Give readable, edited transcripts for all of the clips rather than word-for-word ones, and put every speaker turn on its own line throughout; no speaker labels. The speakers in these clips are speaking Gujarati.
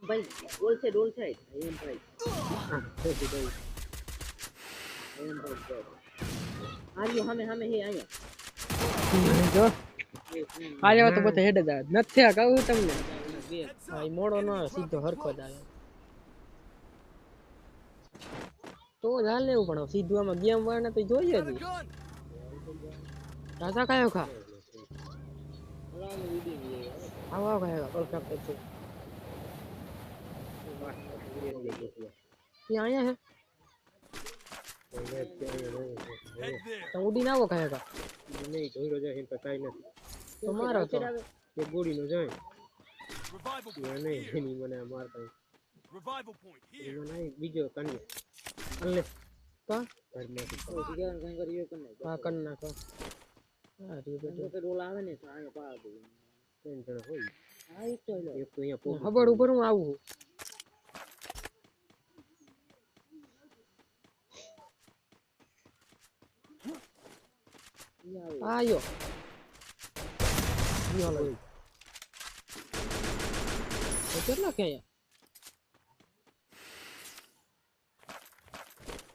ભાઈ ઓલ સાઈડ એમ ભાઈ એમ ભાઈ આર્યો સામે હે અહીંયા
જો આર્યો તો બધે હેડ જ આવે નથી આ કહું તમને ભાઈ મોડો ન આવે સીધો હરખો જ આવે તો હાલ લેવું પણ સીધું આમાં ગેમ વાળને તો જોઈએ જ રાજા કયો ખા આવા કયો પરફેક્ટ છે ये आया है तो उड़ी ना वो खाएगा
नहीं धोई रोजा हिन पता ही नहीं
तो मारो तो
ये गोड़ी न जाए ये नहीं मने मारता ये नहीं बीजो कन्या अल्ले
का
घर में
જીગર કઈ કર્યો કે નહીં
का करना का अरे बेटा
તો રોલ આવે ને તો આયા પાડ દે
टेंशन होई
આ એક તો લો
एक तो यहाँ पोग
खबर ऊपर हूं आऊ आयो ये हालो तो કેટલા કે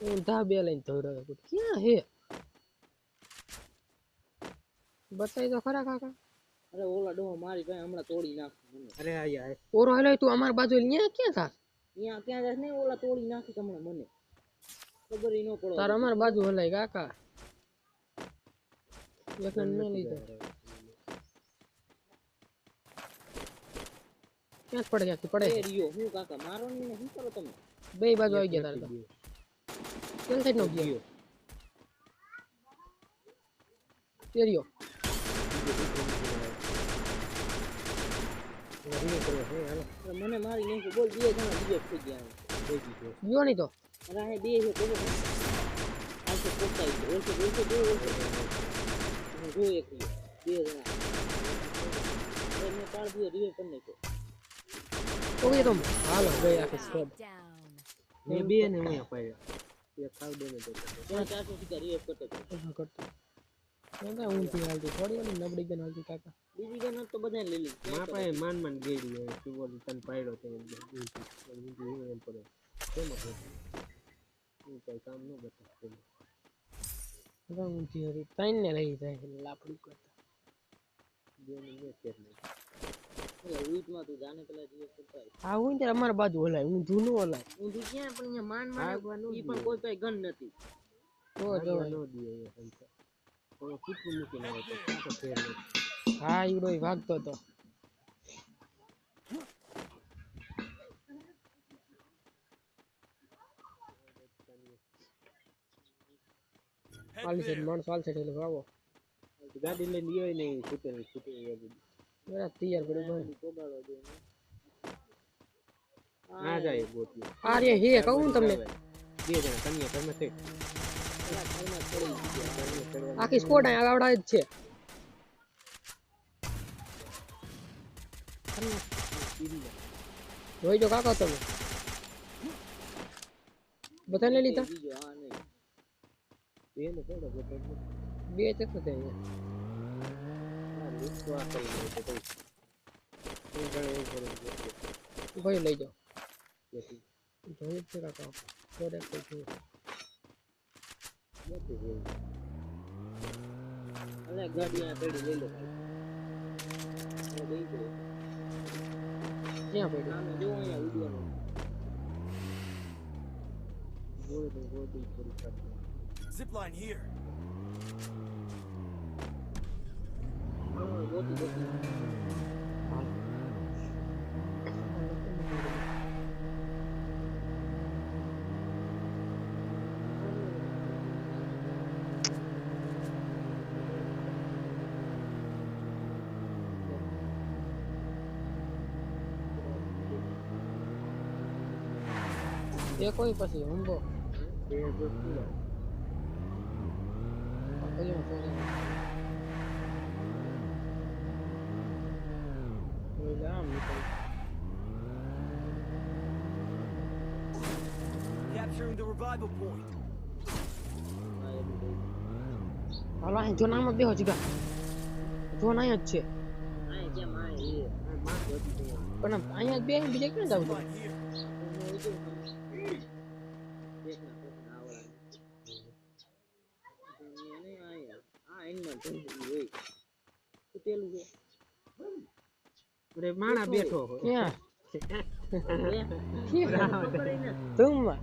ઊંધા બે લઈને ધોડ્યો ક્યાં હે બતાઈ તો ખરા કાકા
અરે ઓલા ડોહો મારી ભાઈ હમણાં તોડી નાખ મને
अरे आया है
ઓરો હેલો તું અમાર બાજુ ન્યા ક્યાં થા
અહીંયા ક્યાં જાસ ને ઓલા તોડી નાખી તમને મને ખબર ઈ ન પડો
તાર અમાર બાજુ હલાય કાકા લેકન મે લીધો ક્યાં પડે ક્યાંથી પડે
એ રિયો હું કાકા મારો ને શું કરો તમે
બે બાજુ આવી ગયા તારે તો કેમ સાઈડ નો ગયો તેરિયો
મને મારી નહીં બોલ બે જણા બીજો થઈ ગયા
ગયો નહીં તો
અરે આ બે છે કોને આ તો પોતાઈ છે ઓલસે બે હું જો એક બે જણા મેં પાડ દીધો રિવે પર નહીં
ઓકે તો હાલો ગઈ આખી સ્કોડ
मैं भी नहीं मैं पाया ये खाव देने दो
ત્યાં 400 સીધા રિવે કરતો
કરતો मैं ઊંધી હાલતી થોડી વાળી નબળી ગન હાલતી કાકા
બીજી ગન તો બધાને લઈ લી
मां पाए मान गेड़ी है तू बोल तन पायड़ो ते एम पड़े केम हो तू कई काम न बता
ઊંધી હરી તાઈને ને લઈ જાય લાપડી કરતા
दे नहीं केर नहीं
એટલે ઉઈટમાં તું જાને પેલા રિવે કરતા
આ હું ત્યારે અમાર બાજુ હલાય ઊંધું નો હલાય
ઊંધી ક્યાં પણ અહીંયા માન ઈ પણ કોઈ પાસે ગન નથી
તો જવાય
नो दिए ये संसा तो कितने मुके ना तो तो फेर नहीं
હા ઈડો ભાગતો તો આલી છે માણસ આલ છે એટલે આવો
गाड़ी ले लियो ही नहीं छूटे
મેરા તૈયાર પડ્યો ભાઈ
કોબાળો દે
आ जाए बोती
આ રે હે કહું તમને
दे देना कन्या घर में से
આખી સ્કોડ આ આવડા જ છે જોઈ જો કાકા તમે બધાને લઈ લીધા
બીજો આ નહીં
ये न पड़ो बोते
બે ચક છે અહીંયા
तो आ कहीं नहीं तो ये गए
ભાઈ લઈ જાઓ
ये
જોઈ જ છે કાકા સ્કોડ એક છે
અલે ગાડી આ પેડી લઈ લો ભાઈ દઈ દો
ક્યાં પડ્યું
આમે જો અહીંયા વિડિયો
वो पूरी कर
Zip line here.
ગોતી
એ કોઈ પછી હુંબો
ये जो पूरा
કયો ફોન ઓલે આમ નીકળ
Capturing the revival point.
હાલો અહીં જો નામ બેહો જીગા જો ના જ છે
આ કેમ આ એ
मां होती है
પણ આમ અહીંયા બે બીજે ક્યાં જાવ
Zipline here.
અરે માણા બેઠો હોય
ક્યાં તુમમાં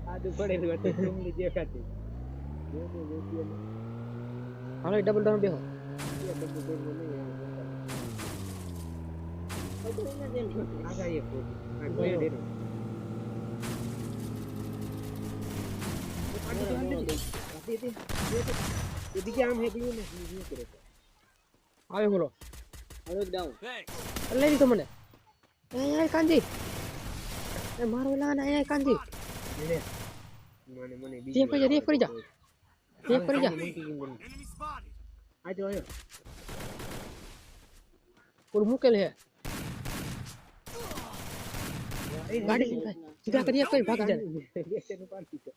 આદુ પડેલું હતું ડુંગળી દેખાતી
હાલો ડબલ ડાઉન બેહો
આગળ એક આ ગયો ડેરો એ બીજા આમ હેકલ્યું ને શું કરે
આવે બોલો
ડાઉન
Thanks.
લઈ લીધો મને અહીંયા કાંજી એ મારો લાન અહીંયા કાંજી
મને મને
જે ફરી જા ફરી જા જે ફરી જા
Enemy spotted.
આ જો આયો
પૂરું મૂકેલ હે ગાડી સીધા કરીએ કઈ ભાગી જાય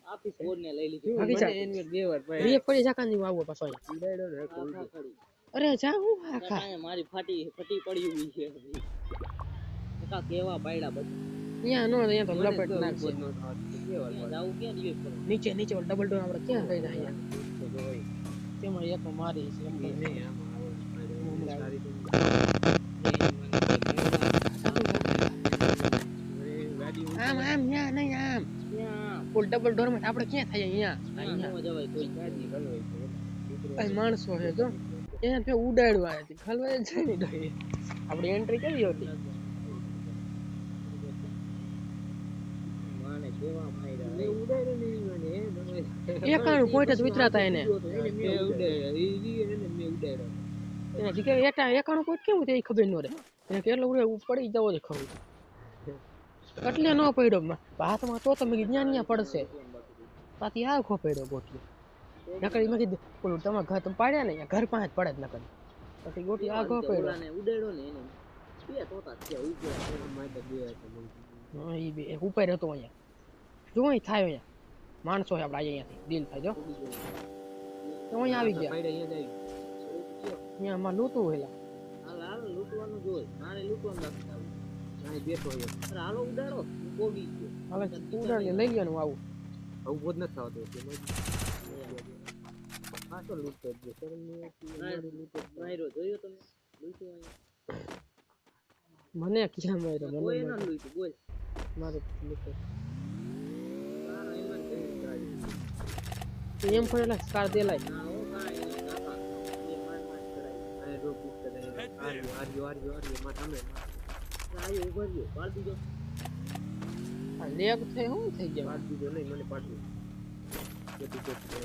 આપી ફોન ને લઈ લીધું
ભાગી જા
એને બે વાર
રે ફરી જા કાંજી આવો પાછો અહીંયા.
ઉડાડ્યો ને
આખા ખડી
અરે જા હું આખા
કાંઈ મારી ફટી પડી ઉઈ છે કાકા કેવા પાયડા બધું
અહીંયા નો અહીંયા તો લપેટ નાખશે
જાવું ક્યાં દિવેશ પર
નીચે નીચે ડબલ ડોર આપણે ક્યાં કઈ જાય તેમાં એક મારી છે એમ કઈ. આમ આમ ન્યા નહીં આમ
ત્યાં
ફૂલ ડબલ ડોર માં આપણે ક્યાં થાય અહીંયા
અહીંયા જવાય કોઈ
અહીં માણસો છે જો એને પે ઉડાડવા હતી ખલવાય જ નહીં ડોહી આપણી એન્ટ્રી કરી હતી
માને કેવા માયડા
એ ઉડાડ્યો ને મને
એકાણું પોઈન્ટ જ વિતરાતા એને
મે ઉડાડ્યો એને મે ઉડાડ્યો
એને જગ્યાએ એકાણું પોઈન્ટ કેવું તે ખબર ન રહે એને કેટલો ઉડે પડી જવો છે ખબર એટલે ન પડ્યો હાથમાં તો તમે જ્ઞાન ન્યા પડશે પાછી આખો પડ્યો ગોઠી નકરી મેં કીધું ઓલું તમારા ઘર તમે પાડ્યા ને ઘર પાસે જ પડે જ નકર પછી ગોઠી આખો પડ્યો
ઓલાને ઉડાડ્યો ને એને બે તોતા છે ઉઈ
મારે બે હતા
હા ઈ બે એક ઉપર હતો અહીંયા જો અહીં થાય અહીંયા માણસો છે આપણે અહીંયાથી ડીલ થાય જો તો અહીંયા આવી ગયા
પાડે અહીંયા જાય
અહીંયા માં લૂંટવું હેલા
હાલ હાલ લૂંટવાનું જોઈ મારે લૂંટવાનું નથી આવું
અહીં બેઠો હોય
અરે હાલો ઉડાડો હું પોગી ગયો
હવે ઉડાડી લઈ ગયો ને હું આવું
આવું જ નથી આવતો પાછો લૂંટતો જ શરમ નહીં
માર્યો જોયો તમે લૂંટ્યું અહીંયા
મને ક્યાં માર્યો
કોઈ
મને
ના લૂંટ્યું બોલ
મારે લૂંટો
મારો એમાં જ કઈ
એમ પડેલા સ્કાર દેલાય
ના હો કાંઈ નહીં કાકા એ માર કરાય
અહીં રોક ઉઠ કરે આર્યો માં તમે
આયો ઉભો રહ્યો પાડ દીધો
આ લેગ થઈ શું થઈ ગયા
પાડ દીધો નહીં મને પાડ દીધો બધું કોક કરે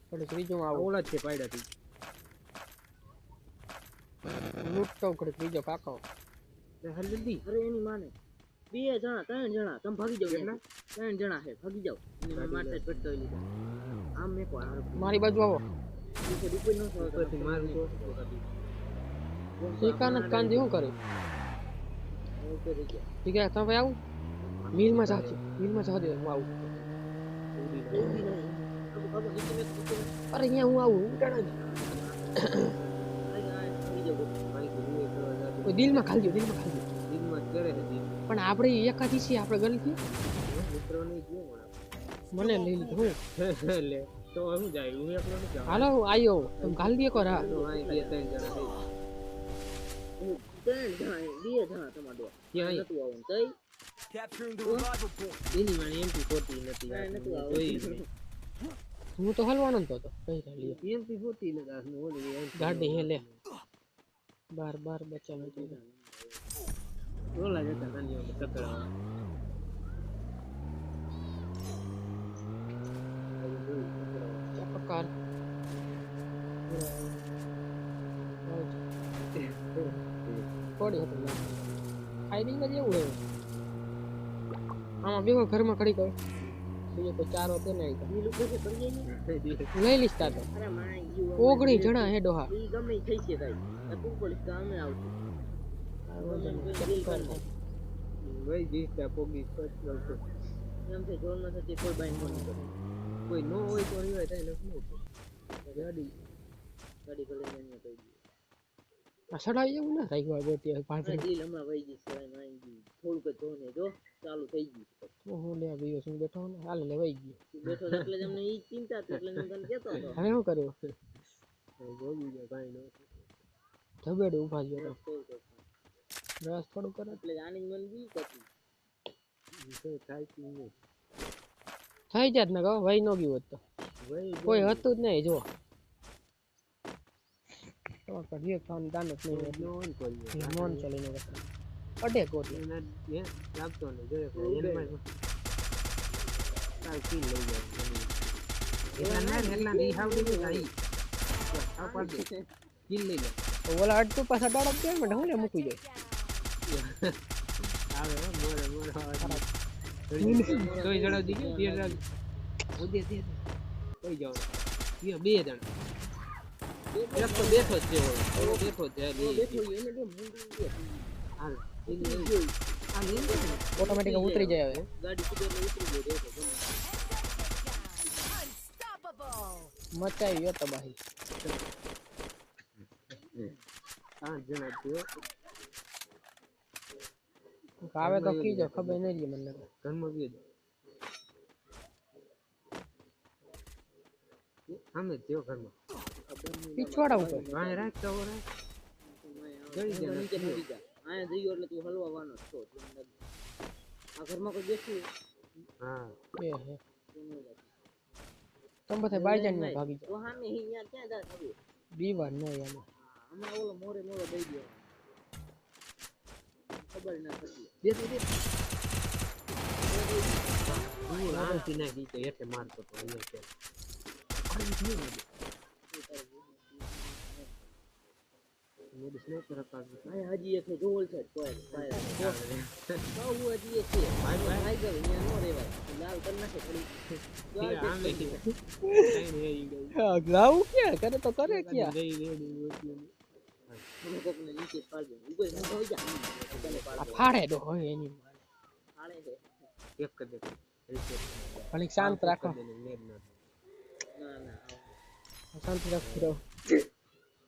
થોડું ત્રીજું આવું
ઓલા જ છે પાડ્યાથી
લૂંટતો કરે ત્રીજો કાકો
હાલ જલ્દી
અરે એની માને બે જણા ત્રણ જણા તમે ભાગી જાવ
કેટલા?
ત્રણ જણા છે ભાગી જાવ એને મેં મારતા જ ભટતો લીધા આમ મેં કોઈ હાર
મારી બાજુ આવો
ઉપર ન થયો
ઉપરથી મારું તો
શીકાને કાંદી શું કરે
ઉપર રહી ગયા
ઠીક છે તમે આવું મિલમાં જાજો હું આવું અરે અહીંયા હું આવું ઉડાડો ને કોઈ દિલમાં ખાલી દો દિલમાં ખાલી દો
દિલમાં કરે છે દિલ
પણ આપણે એકાદી છીએ આપણે ગલતી
મિત્રો નહીં ગયો
મને લઈ લીધું હું
લે તો હું જાય હું એકલો નથી જાવ
હાલો હું આવ્યો તમે ખાલી દે કોરા
તો અહીં બે ત્રણ જણા થઈ
ત્રણ જણા બે જણા તમારો
ક્યાં
નતું આવું તઈ
Capturing the revival point.
એની વાણી એમપી 40 નથી
કાંઈ નતું આવું
જોઈ
હું તો હલવાનો જ હતો કઈ લ્યો
એમપી 40 નથી આ ઓલી
ગાડી હે લે બાર બચ્ચા નો
ઓલા જતા નાની ઓલી ચકડા
ચપકાર પડી હતું ફાયરિંગ જ એવું હોય આમાં બેવો ઘરમાં ખડી ગયો બીજો કોઈ ચારો તે નહીં
ઈ લોકો છે કરી જાય
લઈ લીસ તા તો
અરે માય ગયું
19 જણા હે ડોહા
ઈ ગમે ઈ થઈ છે તાઈ આ તું પોલીસ ગામે આવતું
ભાઈ જીતા પોગી સ્પષ્ટ આવતો
એમ છે જોર ન થતી કોઈ બાઈન કોણ કરે
કોઈ નો હોય તો રીવાય થાય નથી ગાડી
ગાડી ભલે એને કહી દે
આ સડાઈ એવું ના થાય ગોટી
આ
પાછળ
ડીલ હમણાં વહી ગઈ સવાય માં ગઈ થોડુંક જ જો ને જો ચાલુ થઈ ગયું
હું લે બીજો શું બેઠો ને હાલ લેવાઈ ગયો
તું બેઠો તો એટલે જ અમને ઈ ચિંતા હતી એટલે હું તને કહેતો હતો
હવે શું કર્યું
જોગી ગયો કાંઈ ન
ધબેડે ઉભા ગયો
બસ કહું તો.
રસ થોડું કરે
એટલે જ આની જ મને બીક હતી
કઈ થાય કે નહીં
થઈ જાત ને કહો વહી ન ગયું હોત તો
વહી
કોઈ હતું જ નહીં જો તો કરીએ ખાન દાન જ નહીં
ગયો ન કોઈ
મન ચાલીને રસ્તા અડે કોટી
એના હે લાગતો ને જોઈએ એનમાં તાર કી લઈ જાય એટલા ના એટલા ની હાવડી ની જાય આ પાડી કી લઈ જાય
ઓલા અડતું પાછા ડાળક દે મને હું લે મૂકી જાય
આવે હો, મોરે મોરે તોય જડા દી ગયો દેર રાગ ઓદે દે કોઈ જાવ યો બે જણ એક તો બેઠો જ છે ઓલો બેઠો જ છે બે
બેઠો ઈ એને બે મુંડી ગયો
હાલ એની જોઈ આ લીન છે ને
ઓટોમેટિક ઉતરી જાય હવે
ગાડી સીધે એટલે ઉતરી ગયો દેખો ગમે
મચાઈ ગયો તબાહી
આ જણા થયો
આવે તો કીજો ખબર નહીં રહી મને
ઘરમાં બી આમે થયો ઘરમાં
પીછવાડા ઉપર
વાય રાખતો ઓરે જડી જાય
નીચે પડી જા આયા જઈયો એટલે તું હલવાવાનો જ છો આ ઘરમાં કોઈ બેઠું
હા
એ હે તમે બધા બાઈજાન ને ભાગી
તો સામે અહીંયા ક્યાં જા ખબર
દીવાર નો એમાં
હમણાં ઓલો મોરે મોરો દઈ ગયો ખબર ના પડી
બે તો દે હું આમથી નાખી તો એટલે મારતો તો અહીંયા છે મેં સ્નેપર કાઢ્યું
અહીંયા હજી એક જોલ છે કોઈ બહુ હજી એક છે ભાઈ ગયો અહીંયા નો રેવાય લાલ કરી નાખે થોડી
આમે કઈ રહી ગઈ
ગ્રાઉ ક્યાં કરે તો કરે ક્યાં
મને કોકને નીચે પાડજો ઉપર ન હોય જા તને
આ
પાડજો
ફાડે તો હોય એની
આણે છે
એક કર દે
ઘણી શાંત રાખો
ના ના
શાંત રાખો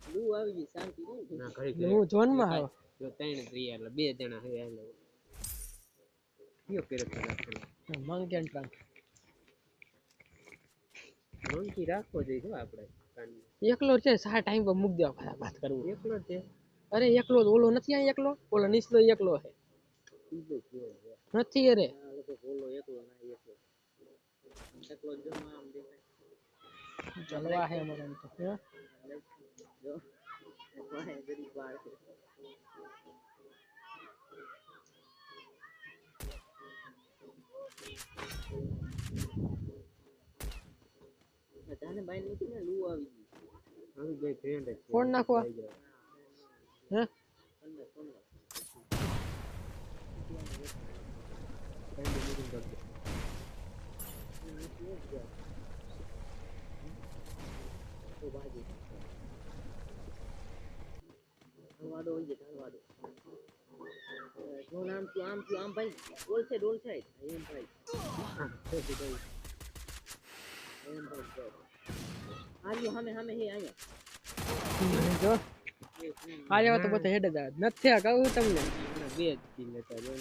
લૂ આવી ગઈ શાંતિ નહીં
ના ઘડી
હું ઝોન માં આવો
જો ત્રણ ત્રી એટલે બે જણા હે એટલે કયો કરે રાખેલો
માંગે ટ્રાન્ક
નોંધી રાખવો જોઈએ તો આપણે
એકલો છે સા ટાઈમ પર મૂક દેવા ખરા વાત કરવું
એકલો છે
અરે એકલો જ, ઓલો નથી આ એકલો ઓલો નીચલો એકલો છે
બીજો કયો છે
નથી અરે
આ લોકો બોલો એકલો ના એકલો એકલો જો આમ દેખાય
ચલવા હે અમારે આમ તો હે?
જો વાહે ગરીબ બાળ છે જાને બાઈ નીકળી ને લૂ આવી ગઈ
આવી ગઈ ફ્રેન્ડ છે
ફોન નાખવા હે
અંદર અંદર
ફ્રેન્ડ મીટિંગ કરજો
તો બાજી ઢાળવાડો હોય છે ઢાળવાડો જો નામ થયું આમ ભાઈ ડોલ છે એમ ભાઈ આવ્યો સામે હે અહીંયા
જો આજે તો બધા હેડ જ નથી આ કહું તમને
બે જ કિલ લેતા જો